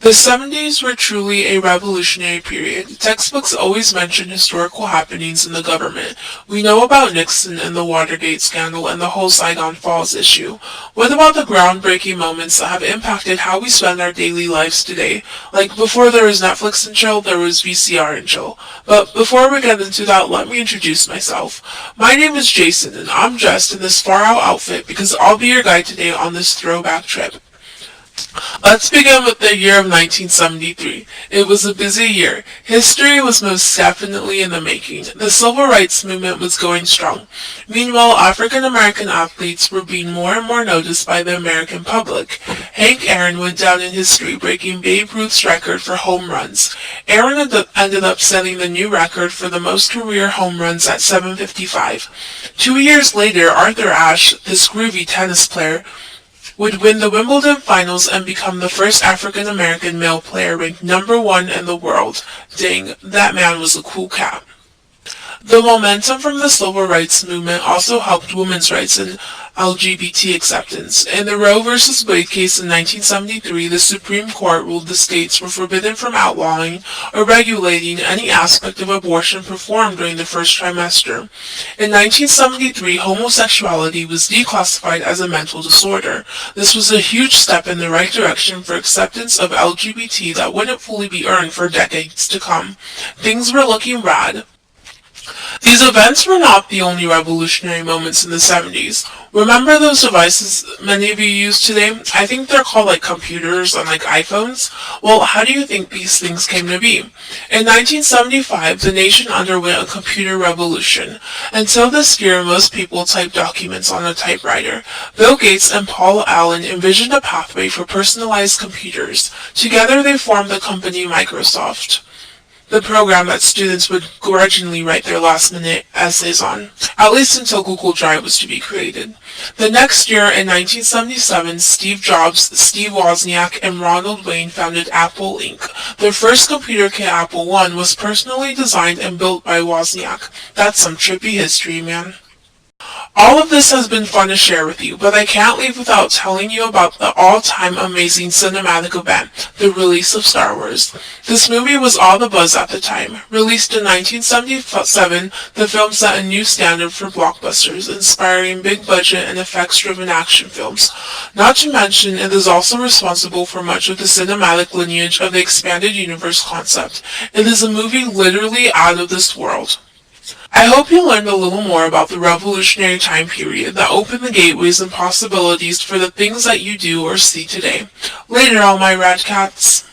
The 70s were truly a revolutionary period. Textbooks always mention historical happenings in the government. We know about Nixon and the Watergate scandal and the whole Saigon Falls issue. What about the groundbreaking moments that have impacted how we spend our daily lives today? Like before there was Netflix and chill, there was VCR and chill. But before we get into that, let me introduce myself. My name is Jason and I'm dressed in this far out outfit because I'll be your guide today on this throwback trip. Let's begin with the year of 1973. It was a busy year. History was most definitely in the making. The civil rights movement was going strong. Meanwhile, African American athletes were being more and more noticed by the American public. Hank Aaron went down in history, breaking Babe Ruth's record for home runs. Aaron ended up setting the new record for the most career home runs at 755. 2 years later, Arthur Ashe, this groovy tennis player, would win the Wimbledon finals and become the first African-American male player ranked #1 in the world. Dang, that man was a cool cat. The momentum from the civil rights movement also helped women's rights and LGBT acceptance. In the Roe v. Wade case in 1973, the Supreme Court ruled the states were forbidden from outlawing or regulating any aspect of abortion performed during the first trimester. In 1973, homosexuality was declassified as a mental disorder. This was a huge step in the right direction for acceptance of LGBT that wouldn't fully be earned for decades to come. Things were looking rad. These events were not the only revolutionary moments in the 70s. Remember those devices many of you use today? I think they're called like computers and like iPhones. Well, how do you think these things came to be? In 1975, the nation underwent a computer revolution. Until this year, most people type documents on a typewriter. Bill Gates and Paul Allen envisioned a pathway for personalized computers. Together they formed the company Microsoft, the program that students would grudgingly write their last-minute essays on, at least until Google Drive was to be created. The next year, in 1977, Steve Jobs, Steve Wozniak, and Ronald Wayne founded Apple Inc. Their first computer kit, Apple I, was personally designed and built by Wozniak. That's some trippy history, man. All of this has been fun to share with you, but I can't leave without telling you about the all-time amazing cinematic event, the release of Star Wars. This movie was all the buzz at the time. Released in 1977, the film set a new standard for blockbusters, inspiring big-budget and effects-driven action films. Not to mention, it is also responsible for much of the cinematic lineage of the expanded universe concept. It is a movie literally out of this world. I hope you learned a little more about the revolutionary time period that opened the gateways and possibilities for the things that you do or see today. Later, all my rad cats.